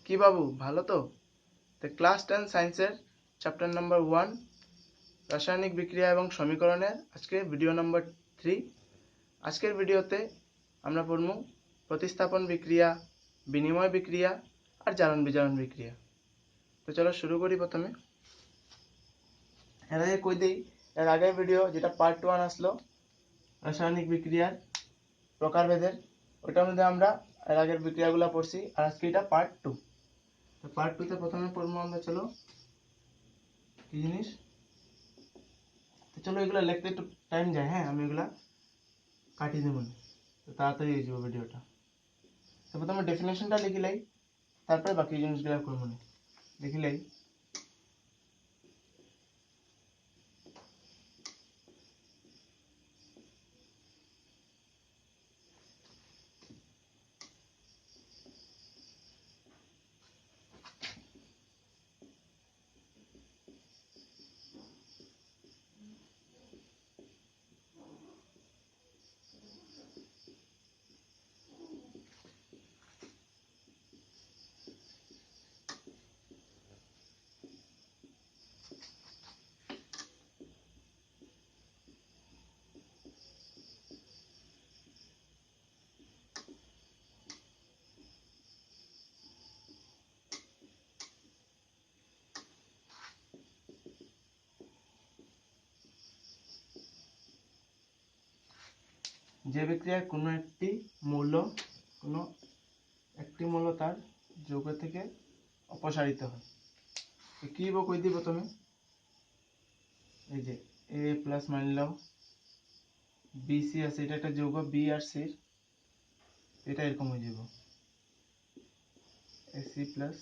কি বাবু ভালো তো? ক্লাস 10 সায়েন্সের চ্যাপ্টার নাম্বার 1 রাসায়নিক বিক্রিয়া এবং সমীকরণের আজকে ভিডিও নাম্বার 3। আজকের ভিডিওতে আমরা পড়ব প্রতিস্থাপন বিক্রিয়া, বিনিময় বিক্রিয়া আর জারণ বিজারণ বিক্রিয়া। তো চলো শুরু করি। প্রথমে এর আগে কই দেই, এর আগের ভিডিও যেটা পার্ট 1 আসলো রাসায়নিক বিক্রিয়ার প্রকারভেদের, ওটার মধ্যে আমরা এর আগের বিক্রিয়াগুলো পড়ছি, আর আজকে এটা পার্ট 2। তো পার্ট 2 তে প্রথমে পড়বো আমরা, চলো কি জিনিস। তো চলো এগুলো লিখতে একটু টাইম যায়, হ্যাঁ আমি এগুলা কাটিয়ে দেবো, তো তাড়াতাড়ি হয়ে যাবে ভিডিওটা। তো প্রথমে ডেফিনেশনটা লিখিলাই, তারপরে বাকি জিনিসগুলো করবো না। লিখিলাই যে বিক্রিয়ার কোনো একটি মৌল তার যৌগ থেকে অপসারিত হয়। কি কই দিই প্রথমে, এই যে এ প্লাস মানলাম বি সি আছে, এটা একটা যৌগ, বি আর সি এটা এরকম হয়ে যাব এ সি প্লাস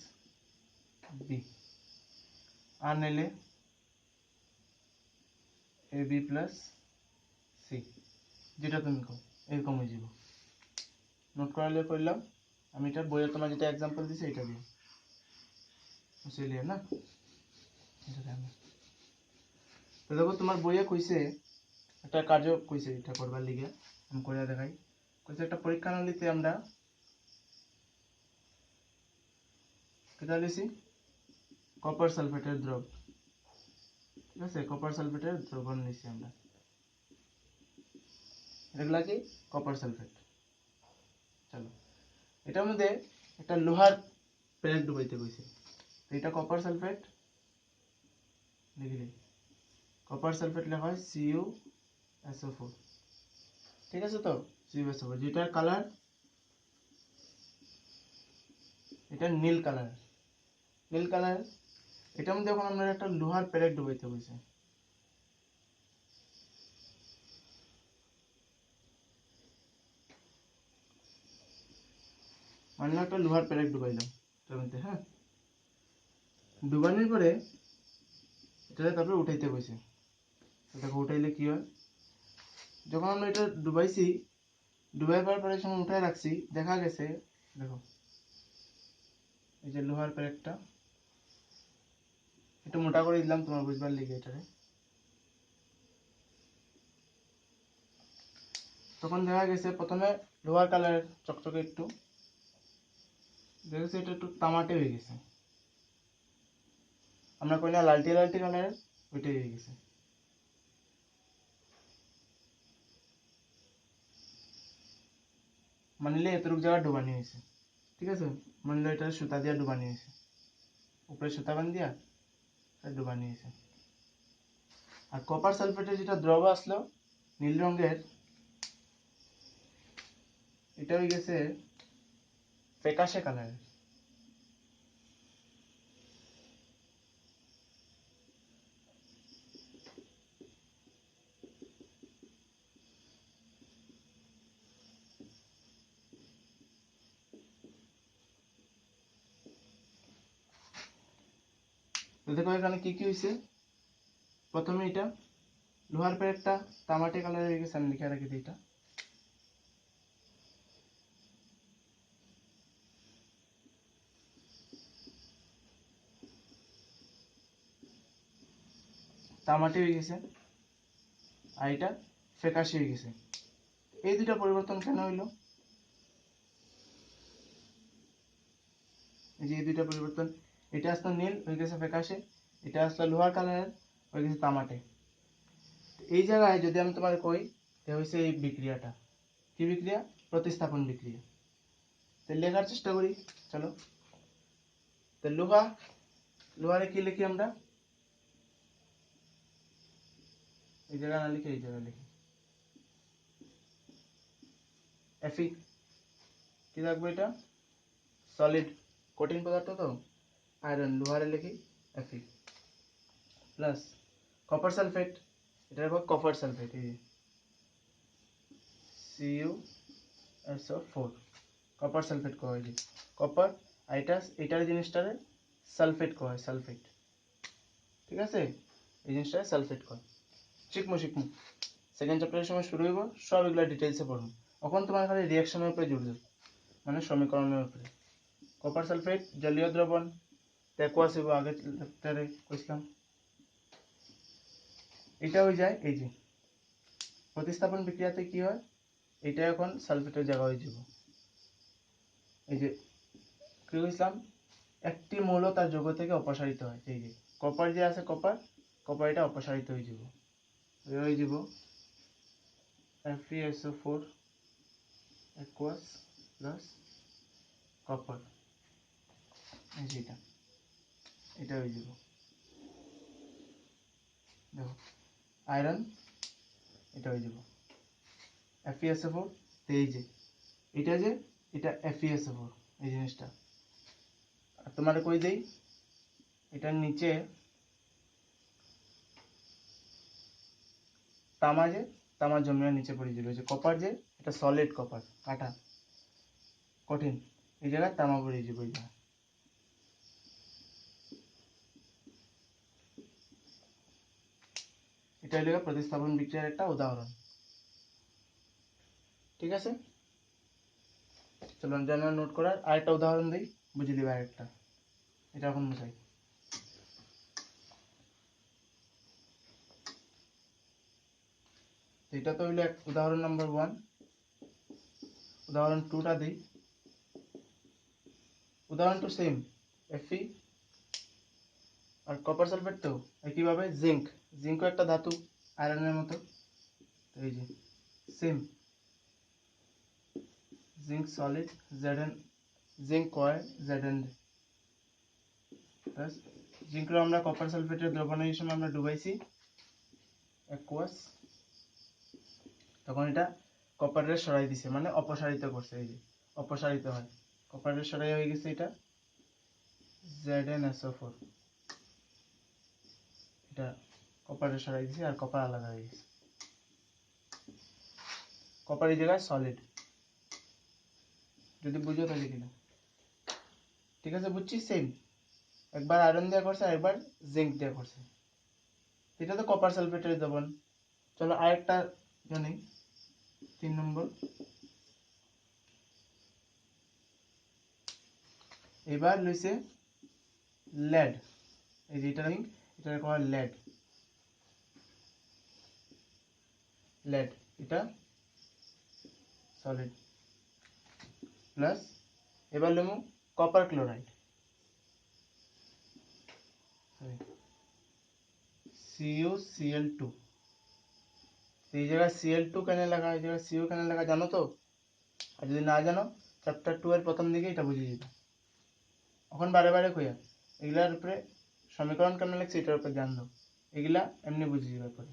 বি, আর নাইলে এ বি প্লাস সি, যেটা তুমি কো এরকম হয়ে যাব। নোট করালে করলাম আমি, এটা বইয়ে তোমার যেটা এক্সাম্পল দিছে এটা দিয়ে বুঝলিয়ে না। তো দেখো তোমার বইয়ে কইছে একটা কার্য কইছে, এটা করবার লিগে আমি করে দেখাই। কইছে একটা পরীক্ষা নলিতে আমরা কেটা লিছি কপার সালফেটের দ্রব, ঠিক আছে, কপার সালফেটের দ্রবণ নিছি আমরা, এগুলা কি কপার সালফেট। চলো এটার মধ্যে একটা লোহার প্যালেট ডুবাইতে কইছে, তো এটা কপার সালফেট লিখলে, কপার সালফেট লেখা হয় CuSO4, ঠিক আছে। তো CuSO4 যেটার কালার এটা নীল কালার, এটার মধ্যে এখন আমরা একটা লোহার প্যালেট ডুবাইতে কইছে, মানে একটা লোহার প্যালেট ডুবাইলাম এটার মধ্যে, হ্যাঁ। ডুবানোর পরে এটা তারপরে উঠাইতে কইছে। দেখো উঠাইলে কি হয়, যখন আমরা এটা ডুবাইছি, ডুবাইবার পরে যখন উঠায় রাখছি, দেখা গেছে দেখো এই যে লোহার প্যালেটটা একটু মোটা করে দিলাম তোমার বুঝবার লিগে এটারে, তখন দেখা গেছে প্রথমে লোহার কালার চকচকে, একটু দেখা গেছে এটা একটু তামাটে হয়ে গেছে, আমরা কই না লালটি লালটি কালারের, ওইটাই হয়ে গেছে। মানলে এতটুক জায়গা ডুবানি হয়েছে, ঠিক আছে, মানলে এটা সুতা দিয়া ডুবানি হয়েছে, উপরে সুতা বান দিয়া ডুবানি হয়েছে। আর কপার সালফেটের যেটা দ্রব আসলো নীল রঙের, এটা হয়ে গেছে ফ্যাকাশে কালার। তো দেখো এখানে কি কি হয়েছে, প্রথমে এটা লোহার প্যালেটটা তামাটে কালার হয়ে গেছে, আমি লিখে রাখি দিই এটা, তামাটে হয়ে গেছে, আর এটা ফ্যাকাশে হয়ে গেছে। এই দুইটা পরিবর্তন কেন হইলো, এই এই যে এই দুইটা পরিবর্তন, এটা আসলো নীল হয়ে গেছে ফ্যাকাশে, এটা আসলো লোহার কালারের হয়ে গেছে তামাটে। এই জায়গায় যদি আমি তোমার কই এটা হচ্ছে এই বিক্রিয়াটা, কি বিক্রিয়া? প্রতিস্থাপন বিক্রিয়া। তো লেখার চেষ্টা করি, চলো। তো লোহারে কি লিখি আমরা? এই জায়গায় না লিখে এই জায়গায় লিখি Fe, কি থাকবে এটা? সলিড কঠিন পদার্থ তো, আয়রন, লোহারে লিখি Fe প্লাস কপার সালফেট, এটা লিখবো কপার সালফেট, এই CuSO4 কপার সালফেট কয়, এই যে কপার, এটার জিনিসটারে সালফেট কয়, সালফেট, ঠিক আছে, এই জিনিসটারে সালফেট কয়। শিখমু সেকেন্ড চ্যাপ্টারের সময় শুরু হইব, সব এগুলা ডিটেইলসে পড়বো। এখন তোমার খালি রিঅ্যাকশনের উপরে জোর দেব, মানে সমীকরণের উপরে। কপার সালফেট জলীয় দ্রবণ, অ্যাকুয়াস হইব, আগের চ্যাপ্টারে কইছিলাম। এটা হয়ে যায় এই যে প্রতিস্থাপন বিক্রিয়াতে কি হয়, এটা এখন সালফেটের জায়গা হয়ে যাব। এই যে কি কইছিলাম, একটি মৌল তার যৌগ থেকে অপসারিত হয়, এই যে কপার যে আছে, কপার এটা অপসারিত হয়ে যাব, হয়ে যাব FeSO4 aqueous প্লাস কপার, এই যে এটা হয়ে যাব। দেখো আয়রন, এটা হয়ে যাব FeSO4, এই যে এটা FeSO4, এই জিনিসটা। আর তোমার কই দেই, এটার নিচে তামা জমিয়ে নিচে পড়ে যাবে, যে কপার যে এটা সলিড কপার, কাটা কঠিন, এই জায়গায় তামা পড়ে যাবে, এই জায়গায়। এটা হলো প্রতিস্থাপন বিক্রিয়ার একটা উদাহরণ, ঠিক আছে। চলো জানা নোট করার আরেকটা উদাহরণ দিই, বুঝে দিবা আরেকটা, এটা এখন বুঝাই। এটা তো হইলো উদাহরণ নাম্বার 1, উদাহরণ 2টা দিই। উদাহরণ 2 সেম, Fe আর কপার সালফেট তো একইভাবে জিঙ্কও একটা ধাতু আয়রনের মতো, এই যে same zinc solid Zn, zinc কয় Zn প্লাস জিঙ্ক আমরা কপার সালফেটের দ্রবণের সময় আমরা ডুবাইছি অ্যাকুয়াস, তখন এটা কপারের সরাই দিছে, মানে অপসারিত করছে, এই যে অপসারিত হয়, কপারের সরাই হয়ে গেছে এটা ZnSO4, এটা কপারের সরাই দিছে আর কপার আলাদা হয়ে গেছে, কপার এই জায়গায় সলিড, যদি বুঝো তাহলে কিনা, ঠিক আছে, বুঝছি। সেম একবার আয়রন দেওয়া করছে আর একবার জিঙ্ক দেওয়া করছে, এটা তো কপার সালফেটের দ্রবণ। চলো আরেকটা জানি, 3 নম্বর। এবার লইছে লেড, এই যে এটা কয় লেড, এটা সলিড প্লাস এবার লইমু কপার ক্লোরাইড, CuCl2, এই জায়গায় Cl2 কেন লেখা, এই জায়গায় Cu কেন লেখা জানো তো? আর যদি না জানো চ্যাপ্টার 2 এর প্রথম দিকে এটা বুঝিয়ে দিবা, এখন বারে বারে কইয়া এগুলার উপরে সমীকরণ কেন লিখছি এটার উপর ধ্যান দাও, এগুলা এমনি বুঝিয়ে দিবা পরে।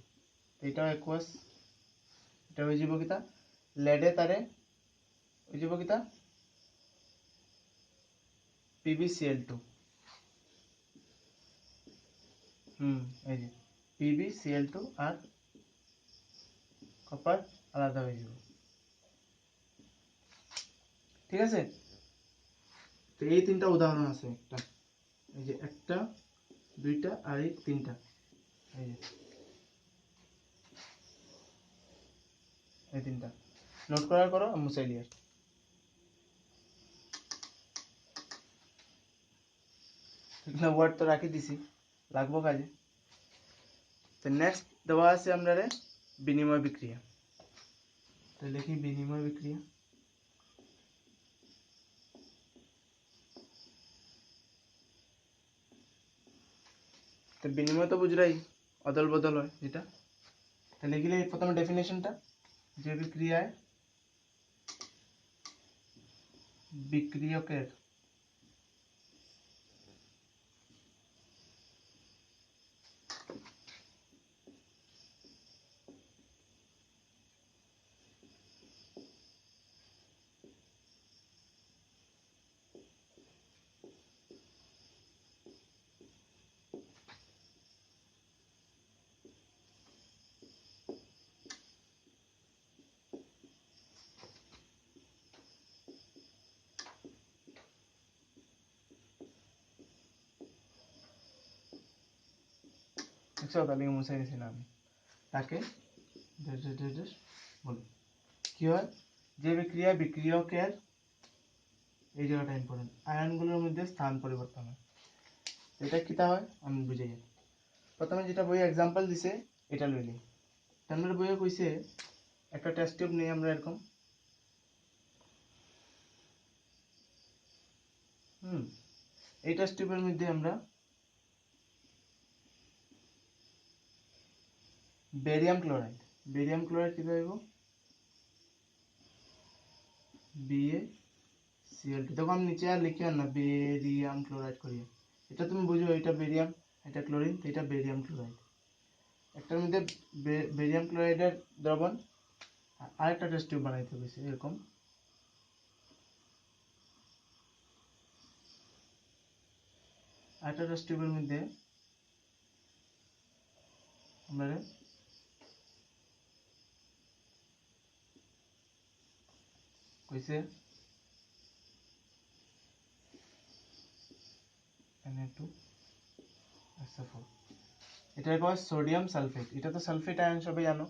এটাও অ্যাকুয়াস, এটা হয়ে যাব কিতা লেডে তারে হয়ে যাব কিতা PbCl2, এই যে PbCl2 আর কপার আলাদা হয়ে যাব, ঠিক আছে। তো এই 3টা উদাহরণ আছে, এই যে 1টা 2টা আর এই 3টা, এই যে এই 3টা নোট করার করো মুছাই লিয়ার, এগুলো ওয়ার্ড তো রাখি দিছি, লাগবো কাজে। তো নেক্সট দেওয়া আছে আমরা বিনিময় বিক্রিয়া, তো লিখি বিনিময় বিক্রিয়া। তো বিনিময় তো বুঝরাই অদল বদল হয় যেটা। তাহলে লিখলে প্রথমে ডেফিনেশনটা, যে বিক্রিয়ায় বিক্রিয়কের তাহলে মুছে গেছিলাম আমি, তাকে বলো কি হয়, যে বিক্রিয়ায় বিক্রিয়কের, এই জায়গাটা ইম্পর্টেন্ট, আয়নগুলোর মধ্যে স্থান পরিবর্তন হয়। এটা কিটা হয় আমি বুঝে যাই। প্রথমে যেটা বই এক্সাম্পল দিছে এটা লইলি, তার বইয়ে কইছে একটা টেস্ট টিউব নিয়ে আমরা এরকম এই টেস্ট টিউবের মধ্যে আমরা বেরিয়াম ক্লোরাইড কি পাইব, BaCl2। দেখো আমি নিচে আর লিখি না বেরিয়াম ক্লোরাইড করি, এটা তুমি বুঝো, এটা বেরিয়াম, এটা ক্লোরিন, এটা বেরিয়াম ক্লোরাইড। একটার মধ্যে বেরিয়াম ক্লোরাইডের দ্রবণ, আরেকটা টেস্ট টিউব বানাইতে হয়েছে এরকম। আরেকটা টেস্ট টিউবের মধ্যে আমরা কইছে Na2SO4, এটা কয় সোডিয়াম সালফেট। এটা তো সালফেট আয়ন সবাই জানো,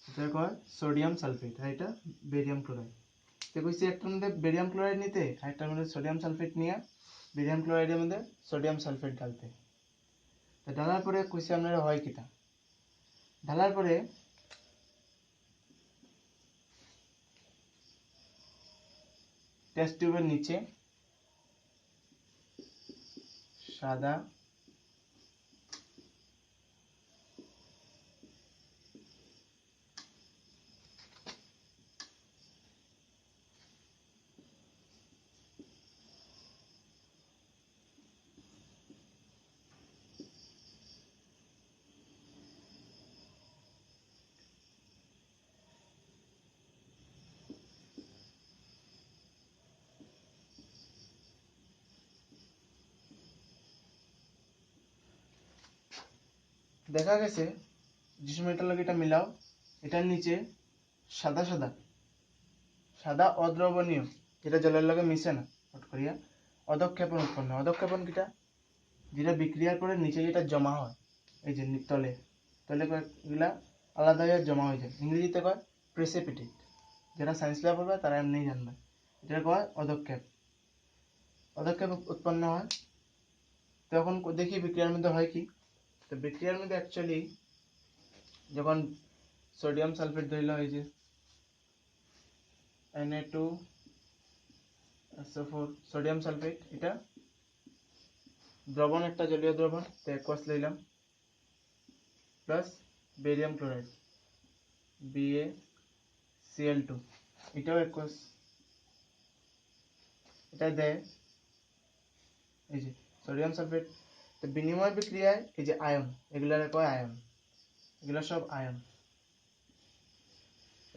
এটা কয় সোডিয়াম সালফেট, আর এটা বেরিয়াম ক্লোরাইড। তো কইছে একটার মধ্যে বেরিয়াম ক্লোরাইড নিতে, আরেকটার মধ্যে সোডিয়াম সালফেট নিয়ে বেরিয়াম ক্লোরাইডের মধ্যে সোডিয়াম সালফেট ঢালতে। তো ঢালার পরে কইছে আপনারা হয় কিটা, ঢালার পরে টেস্ট টিউবের নিচে সাদা দেখা গেছে যে সময় এটার লগে এটা মিলাও, এটার নিচে সাদা সাদা সাদা অদ্রবণীয়, যেটা জলের লগে মিশে না হট করিয়া, অধক্ষেপণ উৎপন্ন। অধক্ষেপণ কিটা, যেটা বিক্রিয়ার পরে নিচে যেটা জমা হয়, এই যে তলে তলে কয়েকগুলা আলাদা হয়ে জমা হয়ে যায়, ইংরেজিতে কয় প্রেসিপিটেট। যারা সায়েন্স ল্যাব পড়বে তারা এমনি জানবে, এটা কয় অধক্ষেপ। অধক্ষেপ উৎপন্ন হয়, তখন দেখি বিক্রিয়ার মধ্যে হয় কি। তো বিক্রিয়ার মধ্যে অ্যাকচুয়ালি যখন সোডিয়াম সালফেট ধরিল, এই যে Na2SO4 সোডিয়াম সালফেট, এটা দ্রবণ, একটা জলীয় দ্রবণ, তো একোয়াস লইলাম, প্লাস বেরিয়াম ক্লোরাইড BaCl2, এটাও একোয়াস, এটা দেয় এই যে সোডিয়াম সালফেট। তো বিনিময় বিক্রিয়ায় এই যে আয়ন, এগুলার কয় আয়ন, এগুলা সব আয়ন।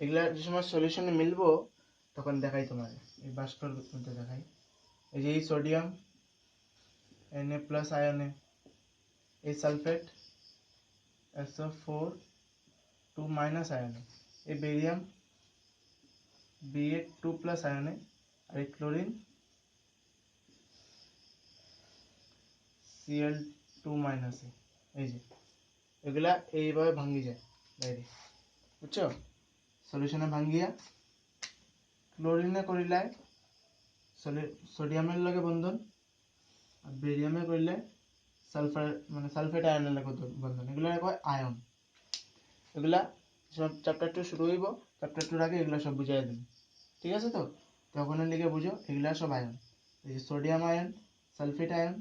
এগুলা যে সময় সলিউশনে মিলবো তখন দেখাই তোমার, এই বাষ্পের মধ্যে দেখাই। এই যে এই সোডিয়াম Na প্লাস আয়নে, এই সালফেট SO4 2 মাইনাস আয়নে, এই বেরিয়াম Ba2 প্লাস আয়নে, আর এই ক্লোরিন Cl2 মাইনাসে। এই যে এগুলা এইভাবে ভাঙ্গি যায় বাইরে, বুঝছো, সলিউশনে ভাঙ্গিয়া ক্লোরিনে করিলায় সোডিয়ামের লগে বন্ধন, আর বেরিয়ামে করলে সালফার মানে সালফেট আয়নের লগে বন্ধন, এগুলা কয় আয়ন। এগুলা সব চ্যাপ্টার 2 শুরু হইব, চ্যাপ্টার 2 আগে এগুলা সব বুঝাই দিন, ঠিক আছে? তো তখন লিখে বুঝো এগুলা সব আয়ন, এই যে sodium ion, sulphate ion,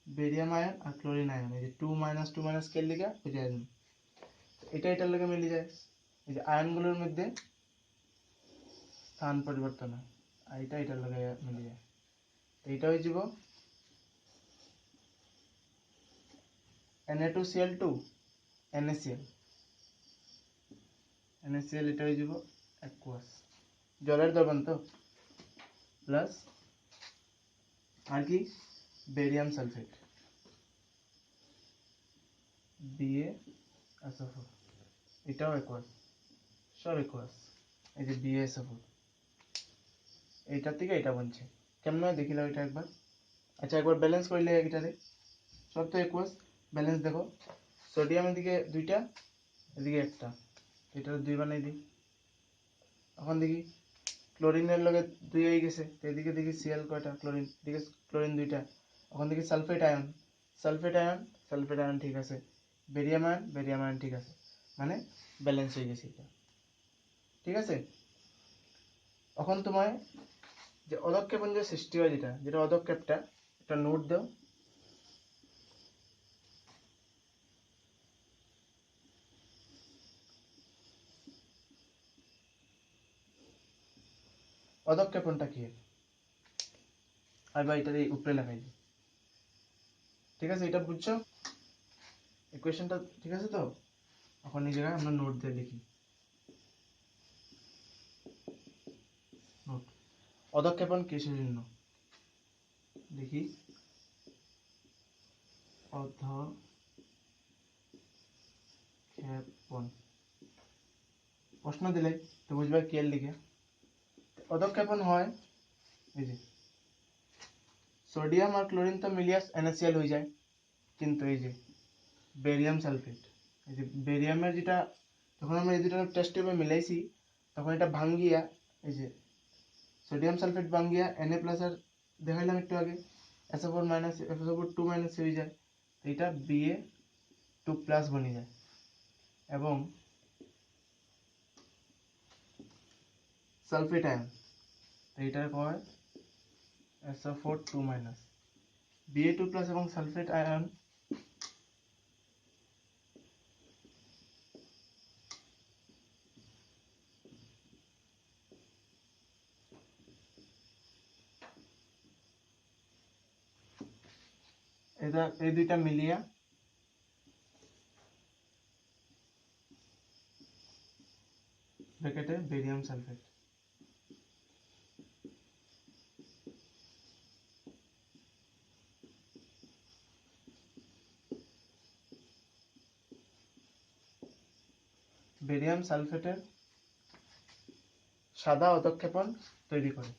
barium ion আর ক্লোরিন আয়ন, এই যে 2 - 2 কে লিখে বুঝাই দিন, এটা এটার লগে মিলে যায়। এই যে আয়নগুলোর মধ্যে স্থান পরিবর্তন হয় আর এটা এটার লগে মিলে যায়, এইটা হয়ে যাব Na2Cl2 NaCl, NaCl এটা হয়ে যাব অ্যাকুয়াস, জলের দ্রবণ তো, প্লাস আর কি বেরিয়াম সালফেট BaSO4, এটাও অ্যাকুয়াস, সব অ্যাকুয়াস। এই যে BaSO4, এইটার থেকে এটা বনছে কেমন হয় দেখিলাম এটা একবার। আচ্ছা একবার ব্যালেন্স করলে এটারে, সব তো অ্যাকুয়াস, ব্যালেন্স দেখো, সোডিয়ামের দিকে 2টা, এদিকে একটা, এটা 2 বানাই দিই। এখন দেখি ক্লোরিনের লগে 2 হয়ে গেছে, এদিকে দেখি Cl কয়টা, ক্লোরিন, এদিকে ক্লোরিন 2টা। এখন দেখি sulphate ion, sulphate ion, sulphate ion ঠিক আছে, বেরিয়াম আয়ন, বেরিয়াম আয়ন ঠিক আছে, মানে ব্যালেন্স হয়ে গেছে এটা, ঠিক আছে। এখন তোমায় যে অদক্ষেপণ যে সৃষ্টি হয়, যেটা যেটা অদক্ষেপটা, একটা নোট দাও। অদক্ষেপণটা কি, আর বা এটার এই উপরে লাগাই দিই, ঠিক আছে, এটা বুঝছো ইকুয়েশনটা, ঠিক আছে তো। এখন এই জায়গায় আমরা নোট দিয়ে লিখি, নোট অদক্ষেপণ কিসের জন্য দেখি, অদক্ষেপণ প্রশ্ন দিলে তো বুঝবা কি এর লিখে। অদক্ষেপণ হয় এই যে সোডিয়াম আর ক্লোরিন তো মিলিয়ে NaCl হয়ে যায়, কিন্তু এই যে বেরিয়াম সালফেট, এই যে বেরিয়ামের যেটা, যখন আমরা এই দুটো টেস্ট টিউবে মিলাইছি তখন এটা ভাঙ্গিয়া, এই যে সোডিয়াম সালফেট ভাঙ্গিয়া Na+ আর দেখাইলাম একটু আগে, SO4 - SO4 2 হয়ে যায়, এটা Ba2+ বনে যায়, এবং সালফেট আয়ন, এইটার কয় SO4 2-, Ba2+ এবং সালফেট আয়ন এটা, এই দুইটা মিলিয়া ব্র্যাকেটে বেরিয়াম সালফেট, বেরিয়াম সালফেটের সাদা অদক্ষেপণ তৈরি করে।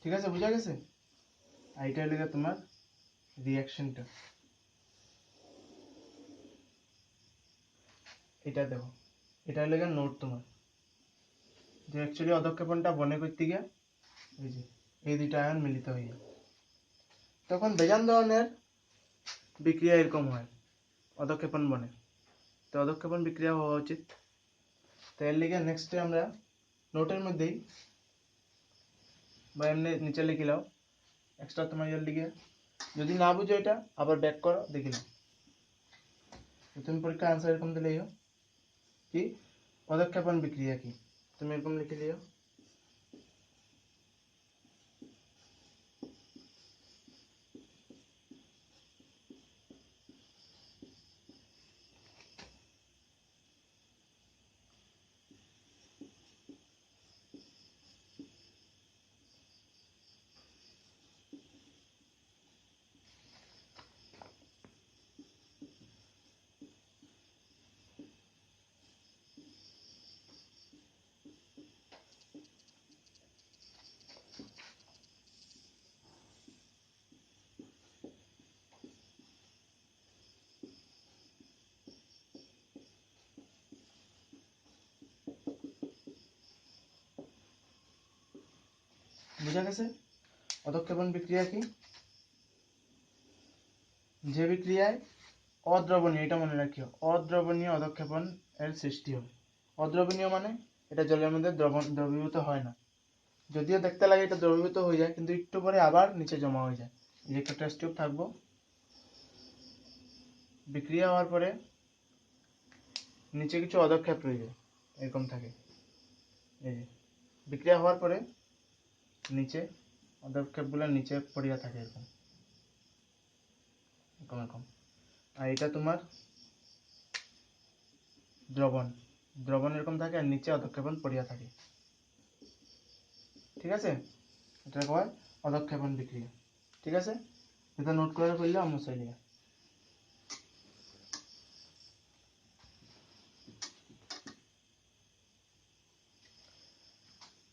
ঠিক আছে, বুঝা গেছে। আর এটা লেগে তোমার রিঅ্যাকশনটা, এটা দেখো, এটা লেগে নোট তোমার, যে অ্যাকচুয়ালি অদক্ষেপণটা বনে করতে গিয়ে এই যে এই দুইটা আয়ন মিলিত হইয়া তখন বেজান ধরনের বিক্রিয়া এরকম হয়, অদক্ষেপণ বনে, তো অদক্ষেপণ বিক্রিয়া হওয়া উচিত। তো এর লিগে নেক্সটে আমরা নোটের মধ্যেই বা এমনি নিচে লিখে নাও, এক্সট্রা তোমার এর লিগে যদি না বুঝো এটা আবার ব্যাক করো দেখে নাও, তুমি পরীক্ষা আনসার এরকম দিলে কি পদক্ষেপণ বিক্রিয়া কি, তুমি এরকম লিখে দিও। বুঝা গেছে অদক্ষেপণ বিক্রিয়া কি। যে বিক্রিয়ায় অদ্রবণীয়, এটা মনে রাখিও, অদ্রবণীয় অধঃক্ষেপণ এর সৃষ্টি হয়। অদ্রবণীয় মানে এটা জলের মধ্যে দ্রবীভূত হয় না, যদিও দেখতে লাগে এটা দ্রবীভূত হয়ে যায়, কিন্তু একটু পরে আবার নিচে জমা হয়ে যায়। এই একটা টেস্ট টিউব থাকবো, বিক্রিয়া হওয়ার পরে নিচে কিছু অধঃক্ষেপ রয়ে যায়, এরকম থাকে। এই যে বিক্রিয়া হওয়ার পরে নিচে অধঃক্ষেপগুলো নিচে পড়িয়া থাকে এরকম এরকম এরকম। আর এটা তোমার দ্রবণ, দ্রবণ এরকম থাকে আর নিচে অধঃক্ষেপণ পড়িয়া থাকে। ঠিক আছে, এটা কয় অধঃক্ষেপণ বিক্রিয়া। ঠিক আছে, এটা নোট করে ফেললে আমি মুছাই লিয়া।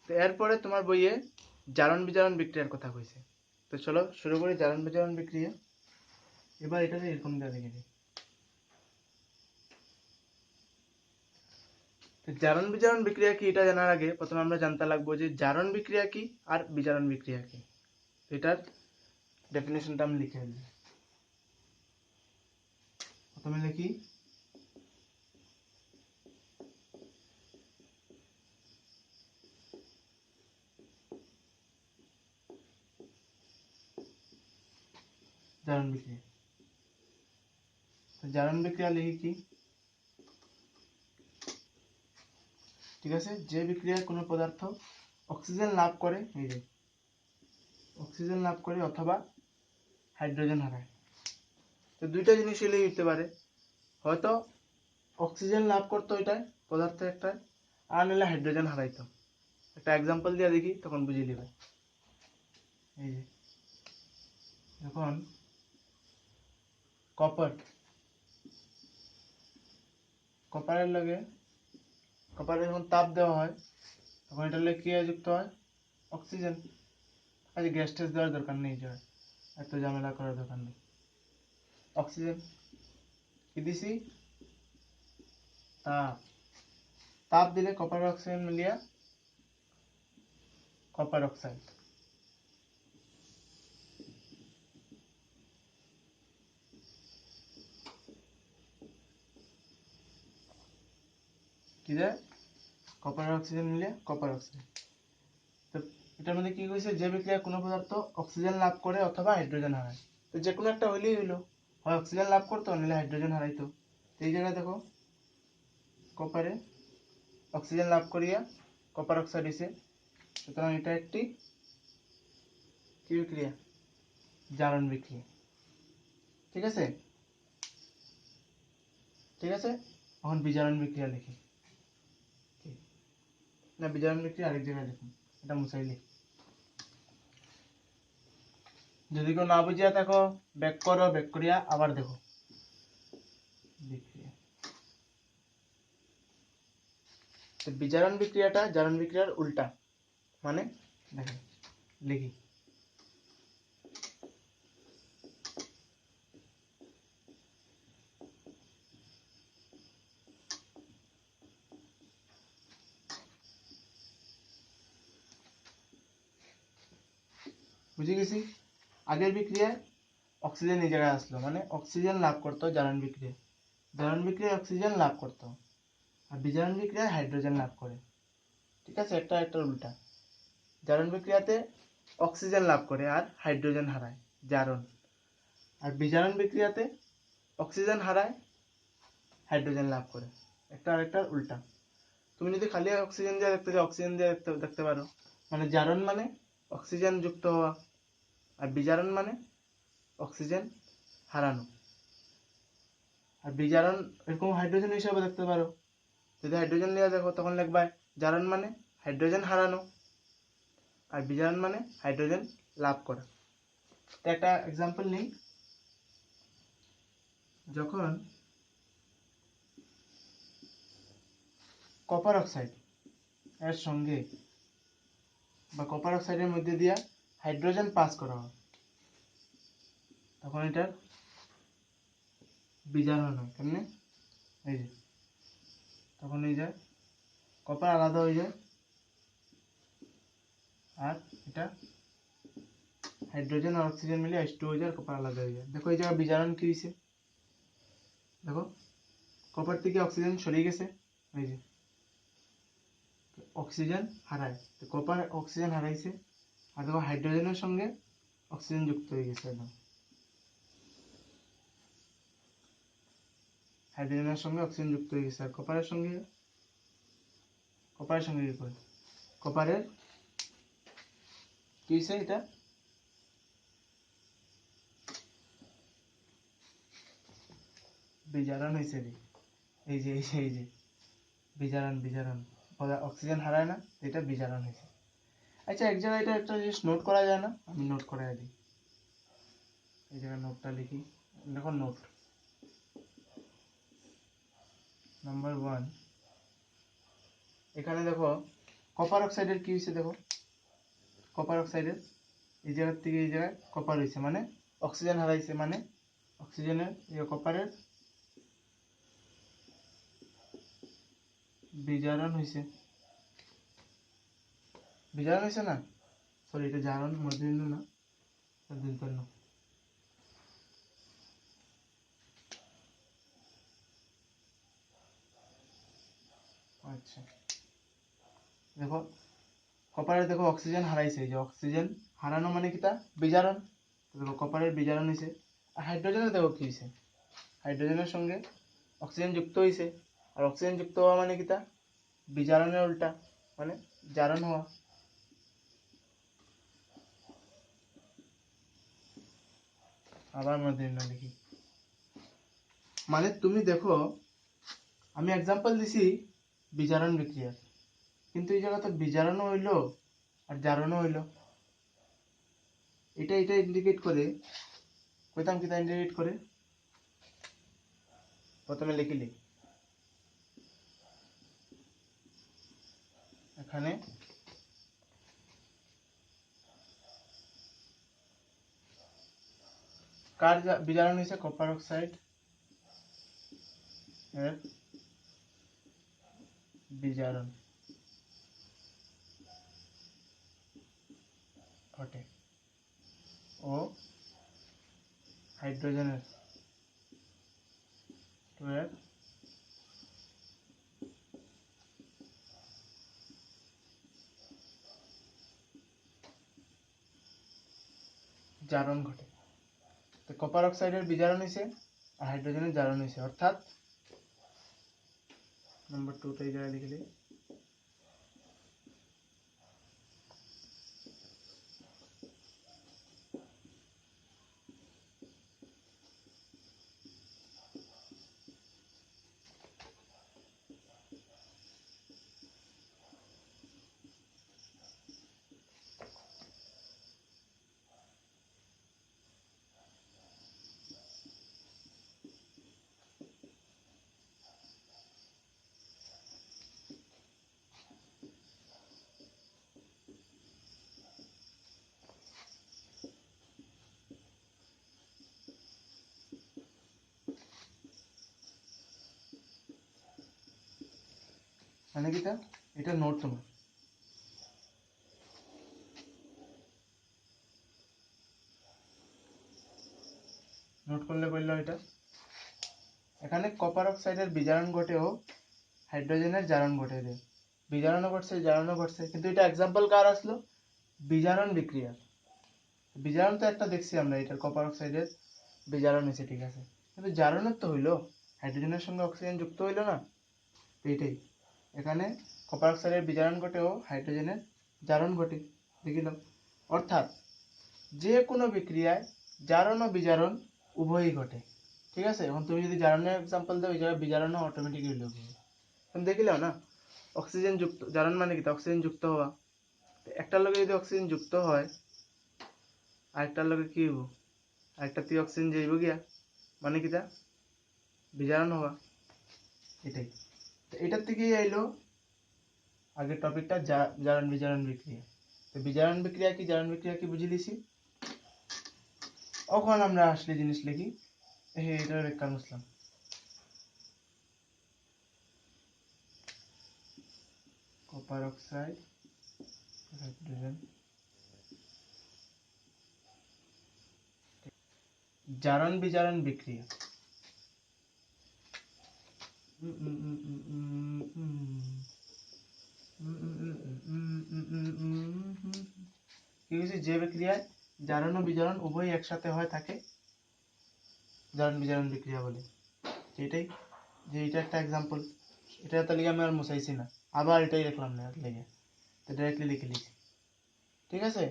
তো এরপরে তোমার বইয়ে জারণ বিজারণ বিক্রিয়ার কথা কইছে। তো চলো শুরু করি জারণ বিজারণ বিক্রিয়া। এবার এটাকে এরকম দিয়ে দেখে দিই। জারণ বিজারণ বিক্রিয়া কি এটা জানার আগে প্রথমে আমরা জানতে লাগবো যে জারণ বিক্রিয়া কি আর বিজারণ বিক্রিয়া কি। এটার ডেফিনেশনটা আমি লিখে দিই। প্রথমে লিখি জারণ বিক্রিয়া। তো জারণ বিক্রিয়া লিখি কি, ঠিক আছে, যে বিক্রিয়ায় কোনো পদার্থ অক্সিজেন লাভ করে, এই যে অক্সিজেন লাভ করে অথবা হাইড্রোজেন হারায়। তো দুইটা জিনিস এলেই হতে পারে, হয়তো অক্সিজেন লাভ করতো এটাই পদার্থ একটা, আর নিলে হাইড্রোজেন হারাইতো। একটা এক্সাম্পল দিয়ে দেখি তখন বুঝিয়ে দিবে। এই যে এখন কপারের লগে কপারে যখন তাপ দেওয়া হয় তখন এটার লগে কি যুক্ত হয়, অক্সিজেন। আজ গ্যাস টেস দেওয়ার দরকার নেই, যে এত ঝামেলা করার দরকার নেই। অক্সিজেন কি দিছি, তাপ। তাপ দিলে কপার অক্সিজেন মিলিয়া কপার অক্সাইড। কি দেয়, কপার অক্সিজেন মিলিয়া কপার অক্সাইড। তো এটার মধ্যে কি হয়েছে, যে বিক্রিয়া কোনো পদার্থ অক্সিজেন লাভ করে অথবা হাইড্রোজেন হারায়। তো যে কোনো একটা হইলেই হইলো, হয় অক্সিজেন লাভ করতো নিলে হাইড্রোজেন হারাইতো। তো এই জায়গায় দেখো কপারে অক্সিজেন লাভ করিয়া কপার অক্সাইড হয়েছে, সুতরাং এটা একটি কি বিক্রিয়া, জারণ বিক্রিয়া। ঠিক আছে, ঠিক আছে। এখন বিজারণ বিক্রিয়া লিখি, না বিজারণ বিক্রিয়া আরেক জায়গায় লিখুন, এটা মুছাইলি। যদি কেউ না বুঝিয়া থাকো ব্যাক করো, ব্যাক করিয়া আবার দেখো। বিক্রিয়া, তো বিজারণ বিক্রিয়াটা জারণ বিক্রিয়ার উল্টা, মানে দেখেন লিখি। বুঝে গেছি, আগের বিক্রিয়ায় অক্সিজেন এই জায়গায় আসলো, মানে অক্সিজেন লাভ করতো জারণ বিক্রিয়া, জারণ বিক্রিয়ায় অক্সিজেন লাভ করতো, আর বিজারণ বিক্রিয়ায় হাইড্রোজেন লাভ করে। ঠিক আছে, একটা একটা উল্টা। জারণ বিক্রিয়াতে অক্সিজেন লাভ করে আর হাইড্রোজেন হারায়, জারণ। আর বিজারণ বিক্রিয়াতে অক্সিজেন হারায়, হাইড্রোজেন লাভ করে। একটা আরেকটার উল্টা। তুমি যদি খালি অক্সিজেন দিয়ে দেখতে চাও, অক্সিজেন দিয়ে দেখতে পারো, মানে জারণ মানে অক্সিজেন যুক্ত হওয়া, আর বিজারণ মানে অক্সিজেন হারানো। আর বিজারণ এরকম হাইড্রোজেন হিসাবে দেখতে পারো, যদি হাইড্রোজেন নিয়ে দেখো তখন লিখবা জারণ মানে হাইড্রোজেন হারানো, আর বিজারণ মানে হাইড্রোজেন লাভ করা। তো একটা এক্সাম্পল নিই, যখন কপার অক্সাইড এর সঙ্গে বা কপার অক্সাইডের মধ্যে দিয়ে হাইড্রোজেন পাস করা হয়, তখন এটার বিজারণ হয়। কেমনে, এই যে তখন এই যায় কপার আলাদা হয়ে যায়, আর এটা हाइड्रोजन और ऑक्सीजन मिले H2 हो जाए और कपर अलग हो जाए। देखो এই জায়গা বিজারণ কি হইছে, দেখো কপার থেকে অক্সিজেন সরে গেছে, এই যে অক্সিজেন হারায়, তো কপার অক্সিজেন হারাইছে আর দেখো হাইড্রোজেনের সঙ্গে অক্সিজেন যুক্ত হয়ে গেছে একদম, হাইড্রোজেনের সঙ্গে অক্সিজেন যুক্ত হয়ে গেছে। আর কপারের সঙ্গে কি করে, কপারের কি হইছে, এটা বিজারণ হয়েছে রে, এই যে বিজারণ অক্সিজেন হারায় না, এটা বিজারণ হয়েছে। আচ্ছা এক জায়গায় এটা একটা জিনিস নোট করা যায় না, আমি নোট করাই দিই, এই জায়গায় নোটটা লিখি। দেখো নোট নাম্বার 1, এখানে দেখো কপার অক্সাইডের কি হয়েছে, দেখো কপার অক্সাইডের এই জায়গার থেকে এই জায়গায় কপার হয়েছে, মানে অক্সিজেন হারাইছে, মানে অক্সিজেনের কপারের বিজারণ হয়েছে, বিজারণ হয়েছে না, সরি এটা জারণ মধ্যবিন্দু না, দন্তন্য। আচ্ছা দেখো কপারের দেখো অক্সিজেন হারাইছে, এই যে অক্সিজেন হারানো মানে কিটা বিজারণ, দেখো কপারের বিজারণ হয়েছে। আর হাইড্রোজেনের দেখো কি হয়েছে, হাইড্রোজেনের সঙ্গে অক্সিজেন যুক্ত হয়েছে, আর অক্সিজেন যুক্ত হওয়া মানে কিটা বিজারণের উল্টা, মানে জারণ হওয়া। আবার মধ্যবিন্দু লিখি, মানে তুমি দেখো আমি এক্সাম্পল দিছি বিজারণ বিক্রিয়ার, কিন্তু এই জায়গা তো বিজারণও হইলো আর জারণও হইলো, এটা ইন্ডিকেট করে, কইতাম কিটা ইন্ডিকেট করে, প্রথমে লিখিলি এখানে কার বিজারণ হয়েছে, কপার অক্সাইড এর বিজারণ ঘটে ও হাইড্রোজেনের এর জারণ ঘটে। তো কপার অক্সাইডের বিজারণ হয়েছে আর হাইড্রোজেনের জারণ হয়েছে, অর্থাৎ নাম্বার 2 এই জায়গায় লিখলে মানে কিটা, এটা নোট তোমার, নোট করলে বললো এটা এখানে কপার অক্সাইডের বিজারণ ঘটে ও হাইড্রোজেনের জারণ ঘটে, রে বিজারণও ঘটছে জারণও ঘটছে, কিন্তু এটা এক্সাম্পল কার আসলো, বিজারণ বিক্রিয়া। বিজারণ তো একটা দেখছি আমরা, এটার কপার অক্সাইডের বিজারণ হয়েছে ঠিক আছে, কিন্তু জারণের তো হইলো, হাইড্রোজেনের সঙ্গে অক্সিজেন যুক্ত হইলো না, এইটাই এখানে কপার অক্সাইডের বিজারণ ঘটে ও হাইড্রোজেনের জারণ ঘটে, দেখিল। অর্থাৎ যে কোনো বিক্রিয়ায় জারণ ও বিজারণ উভয়ই ঘটে, ঠিক আছে। এখন তুমি যদি জারণের এক্সাম্পল দাও, এই জায়গায় বিজারণও অটোমেটিকলি লোক হবে, তুমি দেখিলাও না, অক্সিজেন যুক্ত জারণ মানে কি, অক্সিজেন যুক্ত হওয়া, একটার লগে যদি অক্সিজেন যুক্ত হয় আরেকটার লগে কি হইব, আরেকটা তুই অক্সিজেন যাইব গিয়া, মানে কিটা বিজারণ হওয়া, এটাই। তো এটার থেকেই আইলো আগের টপিকটা জারণ বিজারণ বিক্রিয়া। তো বিজারণ বিক্রিয়া কি জারণ বিক্রিয়া কি বুঝি লিছি, এখন আমরা আসলে জিনিস লিখি, এটা ব্যাখ্যা মুসলাম, কপার অক্সাইড হাইড্রোজেন জারণ বিজারণ বিক্রিয়া। কি হয়েছে, যে বিক্রিয়ায় জারণ ও বিজারণ উভয় একসাথে হয় থাকে জারণ বিজারণ বিক্রিয়া বলে। এটাই যে এটা একটা এক্সাম্পল, এটা তাহলে আমি আর মুছাইছি না, আবার এটাই লিখলাম না লেগে, তো ডাইরেক্টলি লিখে লিখি। ঠিক আছে,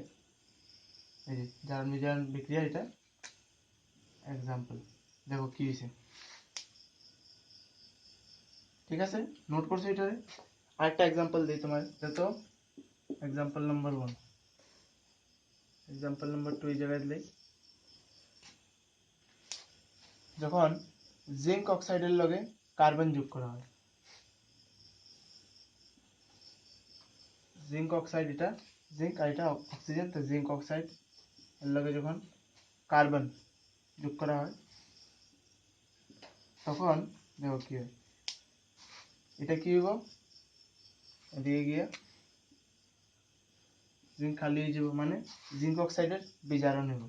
এই যে জারণ বিজারণ বিক্রিয়া, এটা এক্সাম্পল। দেখো কি হয়েছে, ঠিক আছে, নোট করছো এটারে। আরেকটা এক্সাম্পল দিই তোমার, দেখো এক্সাম্পল নাম্বার 1, এক্সাম্পল নাম্বার 2 এই জায়গায় দিই। যখন জিঙ্ক অক্সাইডের লগে কার্বন যোগ করা হয়, জিঙ্ক অক্সাইড, এটা জিঙ্ক আর এটা অক্সিজেন, তো জিঙ্ক অক্সাইড এর লগে যখন কার্বন যোগ করা হয় তখন দেখো কি হয়, এটা কি হইব, এদিকে গিয়ে জিঙ্ক খালি হয়ে যাব, মানে জিঙ্ক অক্সাইডের বিজারণ হইব,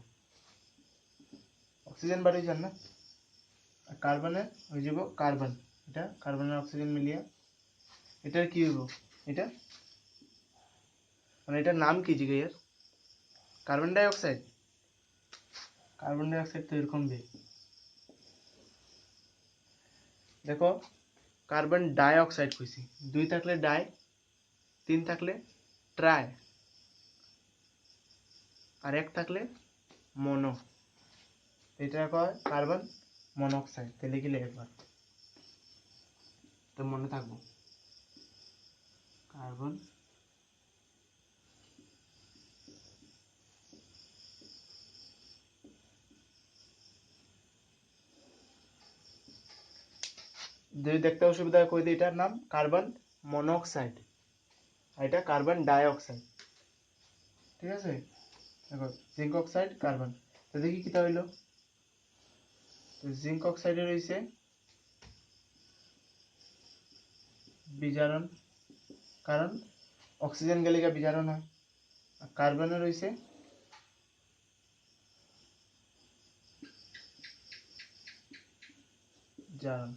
অক্সিজেন বাড়ি যান না, আর কার্বনের হয়ে যাব কার্বন, এটা কার্বনের অক্সিজেন মিলিয়ে এটার কি হইব, এটা মানে এটার নাম কি জিজ্ঞেস, carbon die oxide. Carbon die oxide তো এরকম দেয়, দেখো কার্বন ডাই অক্সাইড কইছি, 2 থাকলে ডাই, 3 থাকলে ট্রাই, আর 1 থাকলে মনো, এটা কয় কার্বন মনোক্সাইড। তাহলে কি একবার তো মনে থাকবো, কার্বন যদি দেখতে অসুবিধা হয় কই দিই, এটার নাম কার্বন মনোক্সাইড, আর এটা কার্বন ডাই অক্সাইড। ঠিক আছে, দেখো জিঙ্ক অক্সাইড কার্বন, তো দেখি কিটা হইলো, তো জিঙ্ক অক্সাইডে রয়েছে বিজারণ, কারণ অক্সিজেন গেলে বিজারণ হয়, আর কার্বনে রয়েছে জারণ।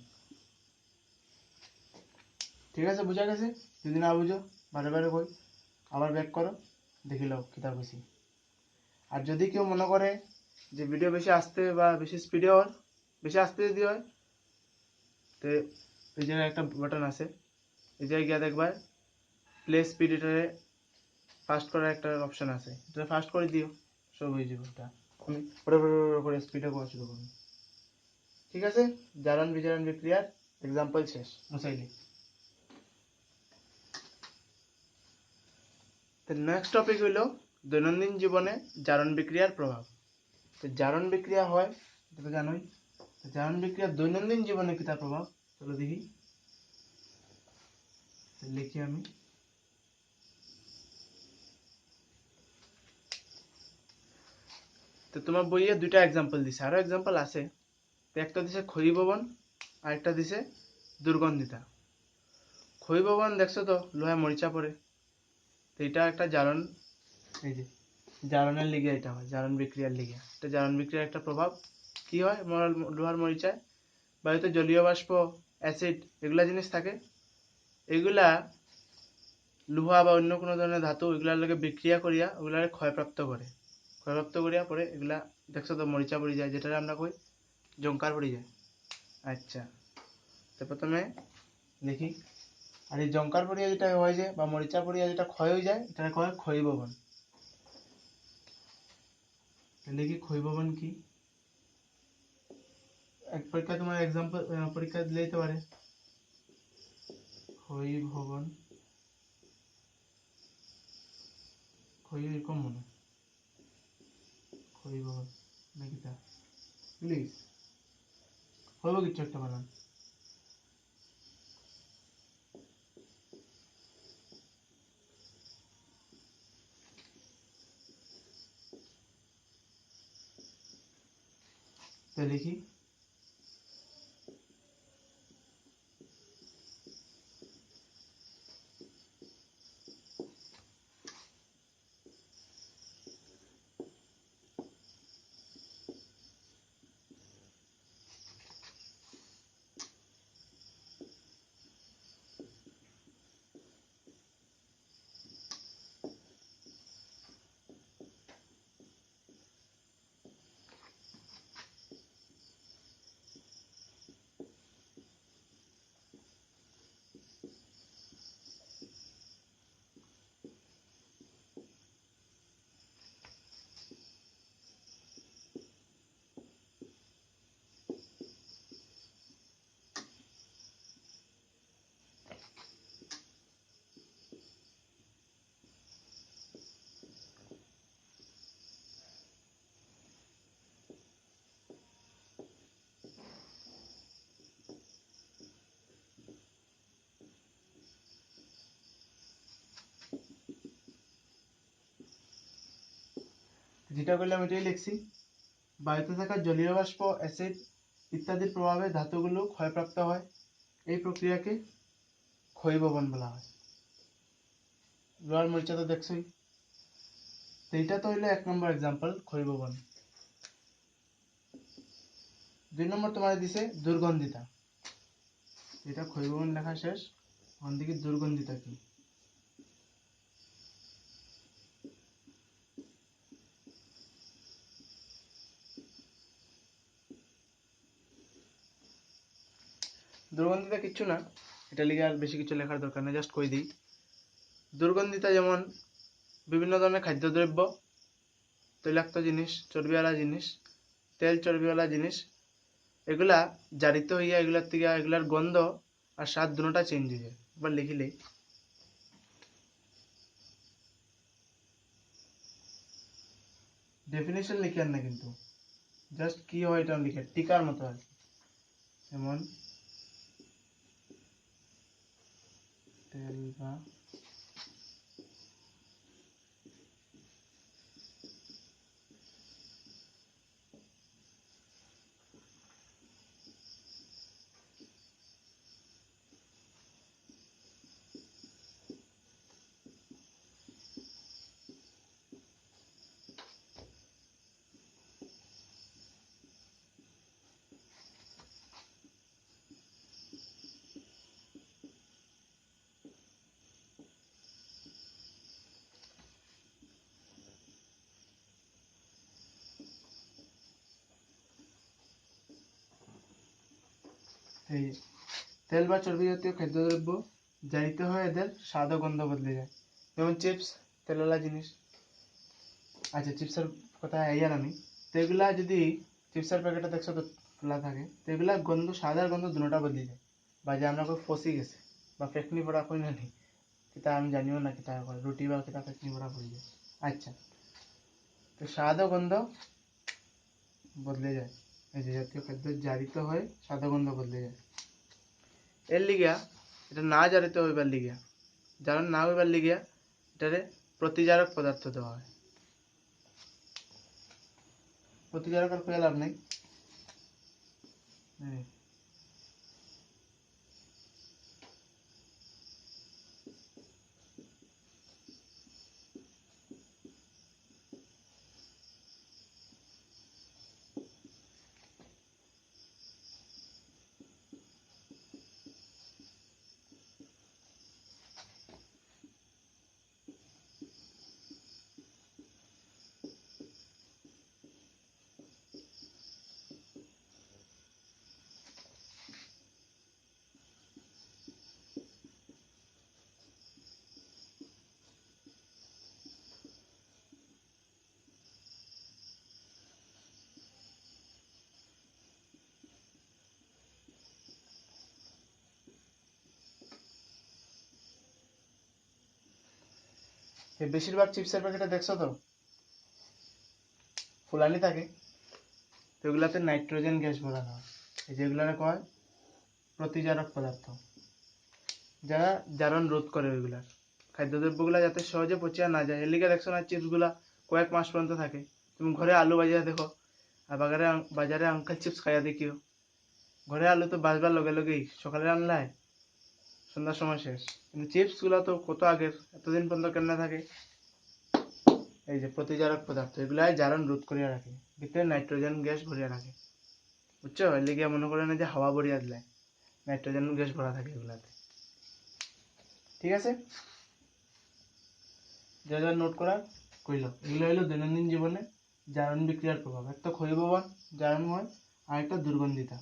ঠিক আছে, বুঝা গেছে? যদি না বুঝো বারে বারে কই, আবার ব্যাক করো, দেখি লও কিতা কইছি। আর যদি কেউ মনে করে যে ভিডিও বেশি আসতে বা বেশি স্পিডে হয়, বেশি আসতে যদি হয়, তো এই জায়গায় একটা বাটন আছে, এই জায়গায় গিয়ে দেখবা প্লে স্পিড, এটারে ফাস্ট করার একটা অপশন আছে, এটা ফাস্ট করে দিও, সব হয়ে যাবে। এটা আমি করে স্পিডে করা শুরু করবো। ঠিক আছে, জারণ বিজারণ বিক্রিয়ার এক্সাম্পল শেষ, মুসাইলি। তো নেক্সট টপিক হইল দৈনন্দিন জীবনে জারণ বিক্রিয়ার প্রভাব। তো জারণ বিক্রিয়া হয়, এটা তো জানোই, জারণ বিক্রিয়ার দৈনন্দিন জীবনে কি তার প্রভাব, চলো দেখি, লিখি আমি। তো তোমার বইয়ে 2টা এক্সাম্পল দিছে, আরো এক্সাম্পল আছে, তো একটা দিছে ক্ষয়ীভবন আর একটা দিছে দুর্গন্ধিতা। ক্ষয়ীভবন দেখছো তো লোহায় মরিচা পড়ে, তো এটা একটা জারণ, এই যে জারণের লিগে এটা হয়, জারণ বিক্রিয়ার লিগে, এটা জারণ বিক্রিয়ার একটা প্রভাব। কি হয়, লোহার মরিচায় বায়ুতে জলীয় বাষ্প, অ্যাসিড, এগুলা জিনিস থাকে, এগুলা লোহা বা অন্য কোনো ধরনের ধাতু এগুলার লগে বিক্রিয়া করিয়া ওগুলার ক্ষয়প্রাপ্ত করে, ক্ষয়প্রাপ্ত করিয়া পরে এগুলা দেখছো তো মরিচা পড়ে যায়, যেটা আমরা কই জংকার পড়ে যায়। আচ্ছা, তো প্রথমে দেখি, আর এই জংকার পড়িয়া যেটা হয় যে, বা মরিচা পড়িয়া যেটা ক্ষয় হয়ে যায়, এটা কয় ক্ষয়ীভবন। দেখি ক্ষয়ীভবন কি, এক পরীক্ষা তোমার এক্সাম্পল পরীক্ষা দিলে দিতে পারে, ক্ষয়ীভবন, ক্ষয় এরকম মনে, ক্ষয়ীভবন নাকি তা, প্লিজ হইব কিছু একটা বানান। তো লিখি, যেটা করলাম এটাই লিখছি। বায়ুতে থাকা জলীয় বাষ্প, অ্যাসিড ইত্যাদির প্রভাবে ধাতুগুলো ক্ষয়প্রাপ্ত হয়, এই প্রক্রিয়াকে ক্ষয়ীভবন বলা হয়। লোহার মরিচা তো দেখছই, এইটা তো হইলো 1 নম্বর এক্সাম্পল ক্ষয়ীভবন। 2 নম্বর তোমার দিছে দুর্গন্ধিতা। এটা ক্ষয়ীভবন লেখা শেষ, ওখান থেকে দুর্গন্ধিতা কি। দুর্গন্ধিতা কিচ্ছু না, এটা লিখে আর বেশি কিছু লেখার দরকার নেই, জাস্ট কই দিই। দুর্গন্ধিতা যেমন বিভিন্ন ধরনের খাদ্যদ্রব্য, তৈলাক্ত জিনিস, চর্বিওয়ালা জিনিস, তেল চর্বিওয়ালা জিনিস, এগুলা জারিত হইয়া এগুলার থেকে এগুলার গন্ধ আর স্বাদ দুটোটা চেঞ্জ হয়ে যায়। একবার লিখিলে ডেফিনেশন লিখে আর না, কিন্তু জাস্ট কি হয় এটা লিখে টিকার মতো আর কি। যেমন তেল বা এই তেল বা চর্বি জাতীয় খাদ্যদ্রব্য জারিত হয়, এদের স্বাদ ও গন্ধ বদলে যায়। যেমন চিপস, তেলওয়ালা জিনিস। আচ্ছা, চিপসের কথা আইয়ার আমি, তো এগুলা যদি চিপসের প্যাকেটে দেখছো তো খোলা থাকে, তো এগুলা গন্ধ, স্বাদ আর গন্ধ দুটোটা বদলে যায়। বা যে আমরা কই ফসি গেছে বা ফেকনি পড়া কই না নি, কিতা আমি জানিও না কিতা করে রুটি বা কিতা ফেকনি পড়া পড়ে যায়। আচ্ছা, তো স্বাদ ও গন্ধ বদলে যায়, এই যে জাতীয় খাদ্য জারিত হয় স্বাদ ও গন্ধ বদলে যায়। এর লিগিয়া এটা না জারিত হইবার লিগিয়া, জারণ না হইবার লিগিয়া এটারে প্রতিজারক পদার্থ দেওয়া হয়। প্রতিজারক আর কইয়া লাভ নাই। বেশিরভাগ চিপসের প্যাকেটে দেখছো তো ফুলানি থাকে, তো এগুলাতে নাইট্রোজেন গ্যাস ভরানো হয়, এই যেগুলারে কয় প্রতিজারক পদার্থ, যারা জারণ রোধ করে ওইগুলার। খাদ্যদ্রব্যগুলা যাতে সহজে পচিয়া না যায়, এর লিগে দেখছো না চিপসগুলা কয়েক মাস পর্যন্ত থাকে। তুমি ঘরে আলু বাজিয়া দেখো, আর বাজারে আঙ্কেল চিপস খাইয়া দেখিও, ঘরে আলু তো বাজবার লগে লগেই সকালে আনলাই সন্ধ্যার সময় শেষ, কিন্তু চিপস গুলা তো কত আগের, এতদিন পর্যন্ত কেমনে থাকে। এই যে প্রতিজারক পদার্থ, এগুলাই জারণ রোধ করিয়া রাখে, ভিতরে নাইট্রোজেন গ্যাস ভরিয়া রাখে, বুঝছো? এর লিগে মনে করে না যে হাওয়া ভরিয়া দিলে নাইট্রোজেন গ্যাস ভরা থাকে এগুলাতে। ঠিক আছে, যা যা নোট করার কইল। এগুলো হলো দৈনন্দিন জীবনে জারণ বিক্রিয়ার প্রভাব। একটা ক্ষয়ীভবন জারণ হয়, আর একটা দুর্গন্ধিতা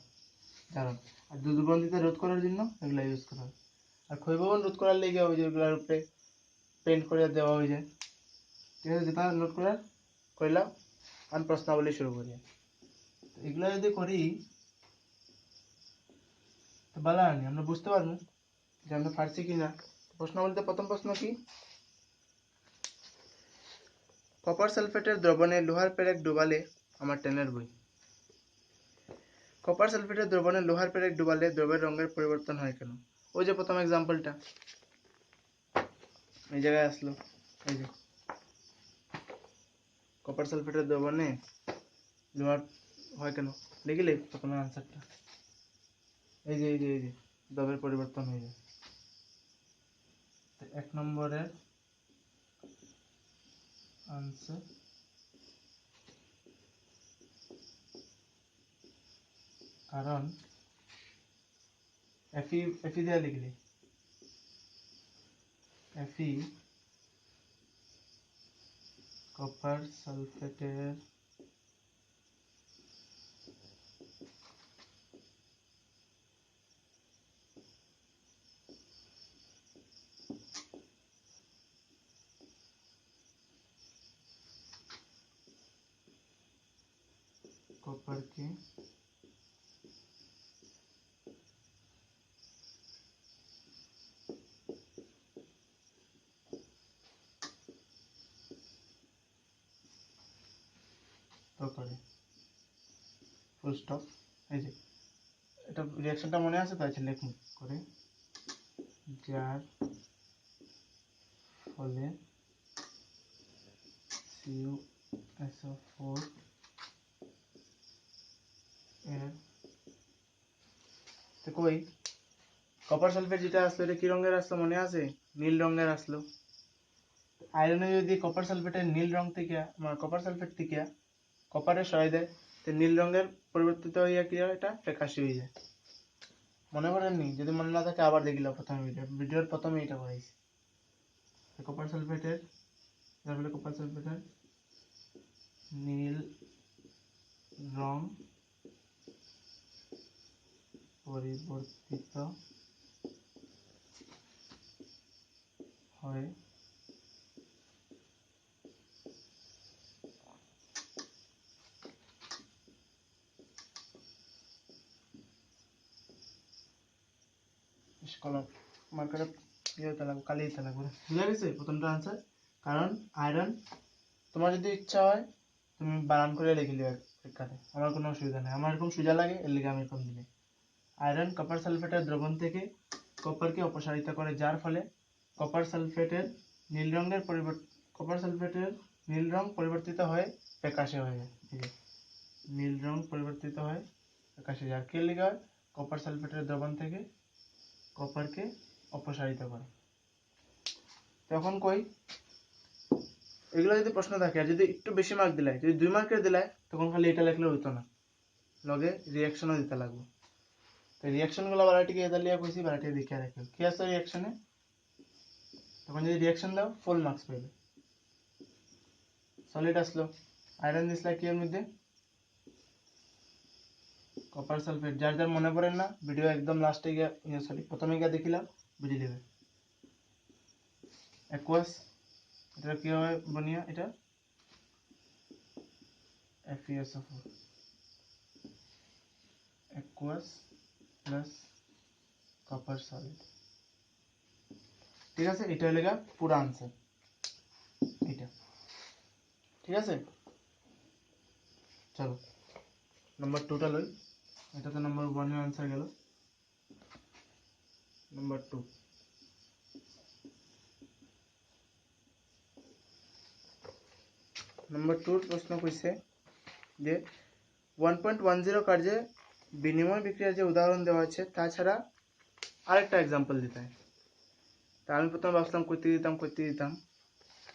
জারণ। আর দুর্গন্ধিতা রোধ করার জন্য এগুলো ইউজ করা হয়। আর ক্ষয়ীভবন রোধ করার লেগে ওই যে এগুলোর উপরে পেন্ট করে দেওয়া হয়ে যায়। ঠিক আছে, যেটা নোট করার কইলাম। আমি প্রশ্নাবলী শুরু করি। এগুলো যদি করি তো ভালো আনি, আমরা বুঝতে পারবো যে আমরা পারছি কিনা। প্রশ্নাবলীতে প্রথম প্রশ্ন কি, কপার সালফেটের দ্রবণে লোহার পেরেক ডুবালে আমার টেনের বই। কপার সালফেটের দ্রবণে লোহার পেরেক ডুবালে দ্রবের রঙের পরিবর্তন হয় কেন? ওই যে প্রথম এক্সাম্পলটা এই জায়গায় আসলো, এই যে কপার সালফেটের দ্রবণে লোহার হয় কেন লিখলে প্রথমে আনসারটা এই যে দ্রবের পরিবর্তন হয়ে যায়। 1 নম্বরের আনসার কারণ এফি দেওয়া লিখলে এফি কপার সালফেটের কপারকে করে ফুল স্টপ। এই যে এটা রিঅ্যাকশনটা মনে আছে তো? আছে লিখুন করে যার ফলে CuSO4 এর তো কই কপার সালফেট যেটা আসলো এটা কি রঙের আসলো মনে আছে? নীল রঙের আসলো। আয়রনে যদি কপার সালফেটের নীল রং থেকে কপার সালফেট থেকে কপারে সরাই দেয় তো নীল রঙের পরিবর্তিত হইয়া কি হয়? এটা ফ্যাকাশে হয়ে যায়। মনে করেননি? যদি মনে না থাকে আবার দেখিল প্রথমে ভিডিওর প্রথমে এটা করাইছি। কপার সালফেটের তারপরে কপার সালফেটের নীল রং পরিবর্তিত হয় কলম মার্কারে হতে লাগবে কালি হতে লাগবে। বুঝা গেছে প্রথমটা আনসার? কারণ আয়রন তোমার যদি ইচ্ছা হয় তুমি বানান করে লিখে লিবে পরীক্ষাতে, আমার কোনো অসুবিধা নেই। আমার এরকম সোজা লাগে এর লিগে আমি এরকম দিলে। আয়রন কপার সালফেটের দ্রবণ থেকে কপারকে অপসারিত করে যার ফলে কপার সালফেটের নীল রং পরিবর্তিত হয়ে ফ্যাকাশে হয়ে যায়। নীল রং পরিবর্তিত হয় ফ্যাকাশে যায়। কে লিখা হয়? কপার সালফেটের দ্রবণ থেকে কপারকে অপসারিত করে। তখন কই এগুলো যদি প্রশ্ন থাকে আর যদি একটু বেশি মার্ক দিলাই, যদি 2 মার্কের দিলাই তখন খালি এটা লিখলে হইতো না, লগে রিঅ্যাকশনও দিতে লাগবে। তো রিঅ্যাকশনগুলো বারাটিকে এটা লিয়া কইছি, বারাটি দেখে রাখো কি আছে রিঅ্যাকশনে। তখন যদি রিঅ্যাকশন দাও ফুল মার্কস পাইবে। সলিড আসলো, আয়রন দিছলা কি এর মধ্যে? Copper sulphate. যার যার মনে পড়ে না ভিডিও একদম লাস্টে গিয়া সরি প্রথমে গিয়া দেখিলাম বুঝে নেবে। অ্যাকুয়াস এটা কি হয় বনিয়া? এটা FeSO4 aqueous plus copper solid. ঠিক আছে, এটা হলো পুরো আনসার এটা। ঠিক আছে, চলো নাম্বার 2টা লই। এটা তো নাম্বার 1 এর আনসার গেল। নাম্বার 2 নাম্বার 2 প্রশ্ন কইছে যে 1.10 কার্যে বিনিময় বিক্রিয়ার যে উদাহরণ দেওয়া আছে তাছাড়া আরেকটা एग्जांपल দিতে হয়। তা আমি প্রথমে ভাবলাম কইতে দিতাম।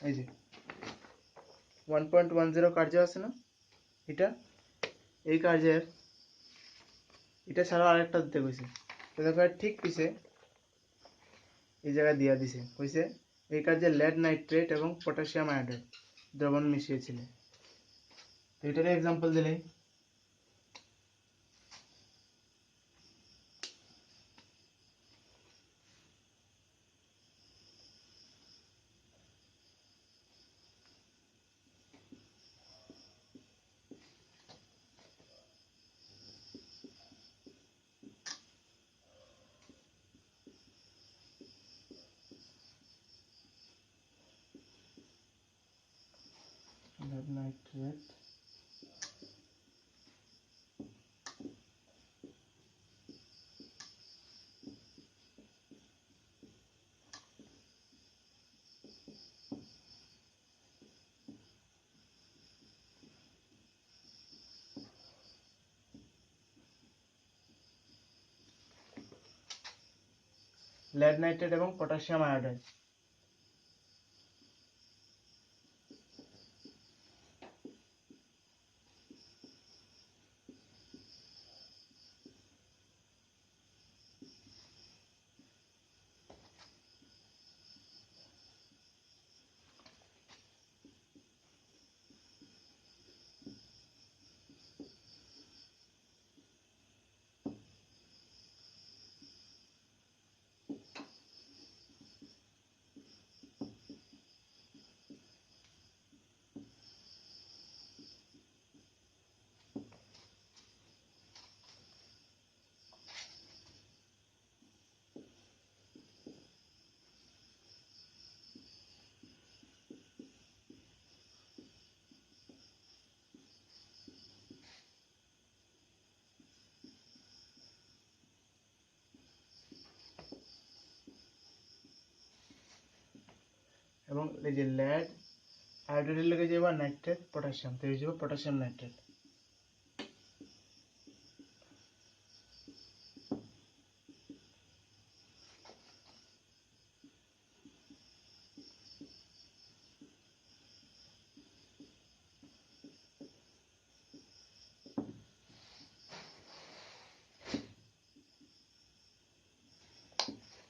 এই যে 1.10 কার্য আছে না, এটা এই কার্যের এটা ছাড়া আরেকটা দিতে কইছে। তো দেখো ঠিক পিছে এই জায়গা দিয়া দিছে, কইছে এই কার্যে লেড নাইট্রেট এবং পটাশিয়াম আয়োডাইড দ্রবণ মিশিয়েছিল। তো এটারই एग्जांपल দিলে lead nitrate লেড নাইট্রেট এবং পটাশিয়াম আয়োডাইড। এবং এই যে লেড আয়োডাইডের লগে যাবে নাইট্রেট পটাশিয়াম, তো এই যাব পটাশিয়াম নাইট্রেট।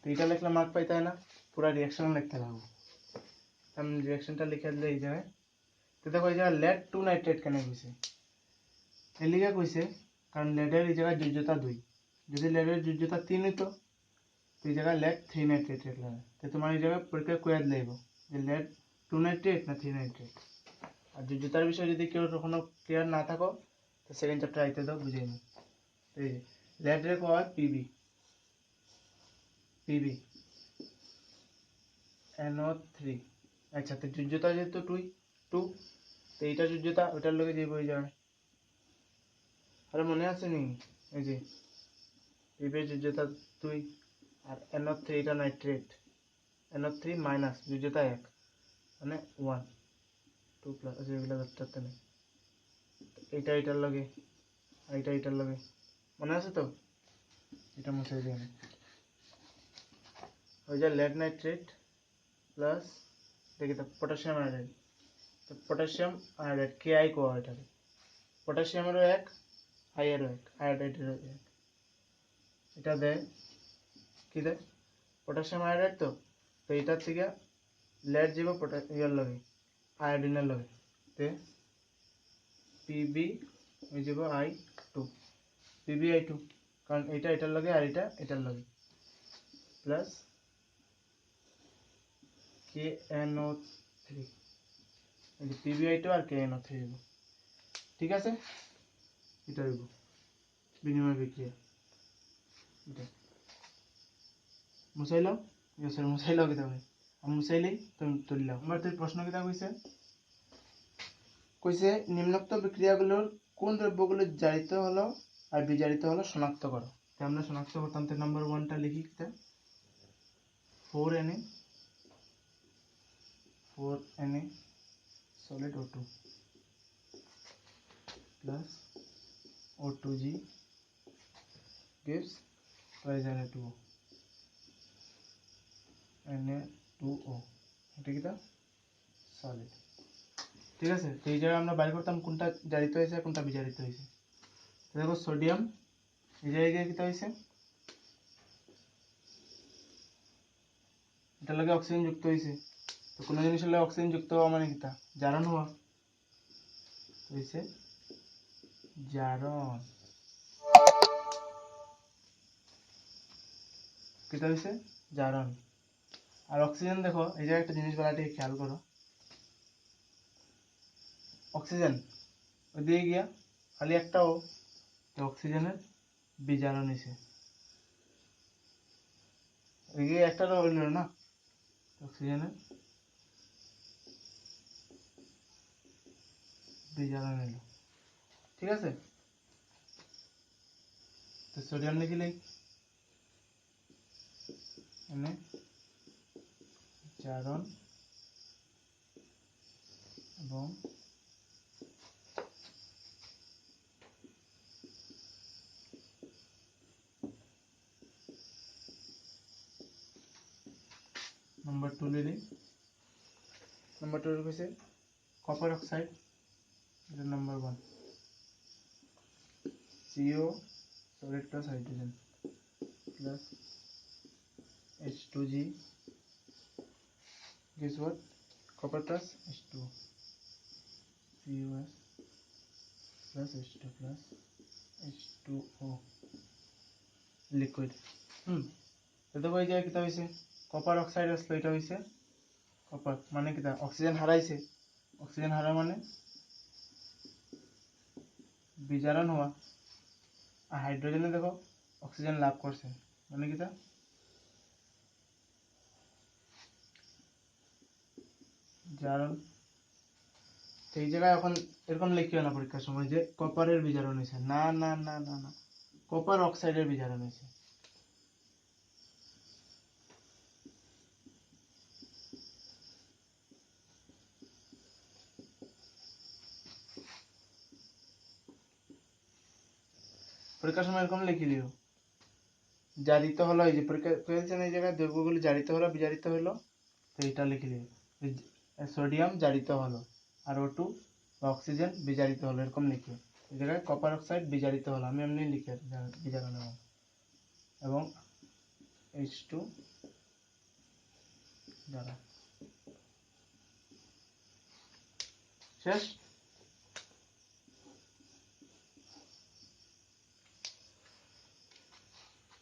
তো এটা লিখলে মার্ক পাইতে হয় না, পুরা রিয়াকশন লিখতে লাগবে। আমি রিয়াকশনটা লিখে দিলে এই জায়গায়, তো দেখো এই জায়গায় লেড 2 নাইট্রেট কেন কইছে, এই লিখে কইছে কারণ লেডের এই জায়গায় যোজ্যতা 2, যদি লেডের যোজ্যতা 3 হইতো তো এই জায়গায় লেড 3 নাইট্রেট লিখলাম। তো তোমার এই জায়গায় পরীক্ষা কইয়া দিলেইব যে লেড 2 নাইট্রেট না 3 নাইট্রেট। আর যোজ্যতার বিষয়ে যদি কেউ কখনো ক্লিয়ার না থাকো তো সেকেন্ড চ্যাপ্টার আইতে দাও, বুঝাই নি। এই যে লেড রে কয় পিবি, পিবি NO3। আচ্ছা, তো যোজ্যতা যেহেতু 2, তো এইটা যোজ্যতা ওটার লগে যাইব এই জায়গায়। আরে মনে আছে নি, এই যে পিবি যোজ্যতা 2 আর NO3 এটা নাইট্রেট, NO3 মাইনাস যোজ্যতা 1 মানে 1 2 প্লাস, এগুলো ধরতে নেই। এইটা এটার লগে আর এটা এটার লগে মনে আছে তো, এটা মুছে দিই। ওই যে লেড নাইট্রেট প্লাস দেখি তো পটাশিয়াম আয়োডাইড, তো পটাশিয়াম আয়োডাইড কে আই কোয়া এটাকে, পটাশিয়ামেরও 1 আইয়েরও 1 আয়োডাইডেরও 1, এটা দেয় কি দেয় পটাশিয়াম আয়োডাইড। তো তো এটার থেকে লেড যাব ইয়ার লগে আয়োডিনের লগে, তে পিবি হয়ে যাব I2, পিবি I2 কারণ এটা এটার লগে আর এটা এটার লগে প্লাস KNO3, এই যে পিবি I2 আর KNO3 হইব। ঠিক আছে, এটা হইব বিনিময় বিক্রিয়া। এটা মুছাইলাম, সরি মুছাইলাও কিতা হয়, আমি মুছাইলেই তুমি তুললাম। আমার তোর প্রশ্ন কিতা কইছে, কইছে নিম্নোক্ত বিক্রিয়াগুলোর কোন দ্রব্যগুলো জারিত হলো আর বিজারিত হলো শনাক্ত করো। তো আমরা শনাক্ত করতাম, তো নাম্বার 1টা লিখি কিতা 4Na solid O2 plus O2G gives twice Na2O, Na2O এটা কিতা সলিড। ঠিক আছে, তো এই জায়গায় আমরা বাইর করতাম কোনটা জারিত হয়েছে কোনটা বিজারিত হয়েছে। দেখো সোডিয়াম এই জায়গায় কিতা হয়েছে, এটার লগে অক্সিজেন যুক্ত হয়েছে। তো কোনো জিনিসের লগে অক্সিজেন যুক্ত হওয়া মানে কিতা জারণ হওয়া, হয়েছে জারণ, কিতা হয়েছে জারণ। আর অক্সিজেন দেখো এই জায়গায় একটা জিনিস বলাটি খেয়াল করো, অক্সিজেন ওইদিকে গিয়া খালি একটা ও, তো অক্সিজেনের বিজারণ হয়েছে, ওইদিকে একটা হইল না, অক্সিজেনের বিজারণ হইল। ঠিক আছে, তো সোডিয়াম লিখিলেই মানে জারণ এবং নাম্বার 2 লিলি নাম্বার 2 কইছে কপার অক্সাইড এটা number 1 CO solid plus hydrogen plus H2G guess what copper plus H2 CuS plus H2 plus H2O liquid এটা কই যায় কিতা হইছে কপার অক্সাইড আসলো এটা হইছে কপার মানে কিতা অক্সিজেন হারাইছে অক্সিজেন হারা মানে বিজারণ হওয়া আর হাইড্রোজেনে দেখো অক্সিজেন লাভ করছে মানে কিতা জারণ এই জায়গায় এখন এরকম লিখিও না পরীক্ষার সময় যে কপারের বিজারণ হইছে না না না না না কপার অক্সাইডের বিজারণ হইছে পরীক্ষার সময় এরকম লিখে দিও জারিত হলো এই যে পরীক্ষা করেছেন এই জায়গায় দ্রব্যগুলো জারিত হলো বিজারিত হলো তো এটা লিখে দিও সোডিয়াম জারিত হলো আর O2 বা অক্সিজেন বিজারিত হলো এরকম লিখে এই জায়গায় কপার অক্সাইড বিজারিত হলো আমি এমনি লিখে বিজারণ এবং H2 দ্বারা শেষ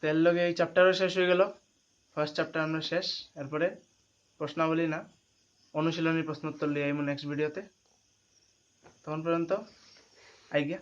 তেল লগে এই চ্যাপ্টারও শেষ হয়ে গেল ফার্স্ট চ্যাপ্টার আমরা শেষ এরপরে প্রশ্নাবলী না অনুশীলনী প্রশ্নোত্তর লিয়ে আইমু নেক্সট ভিডিওতে তখন পর্যন্ত আইগিয়া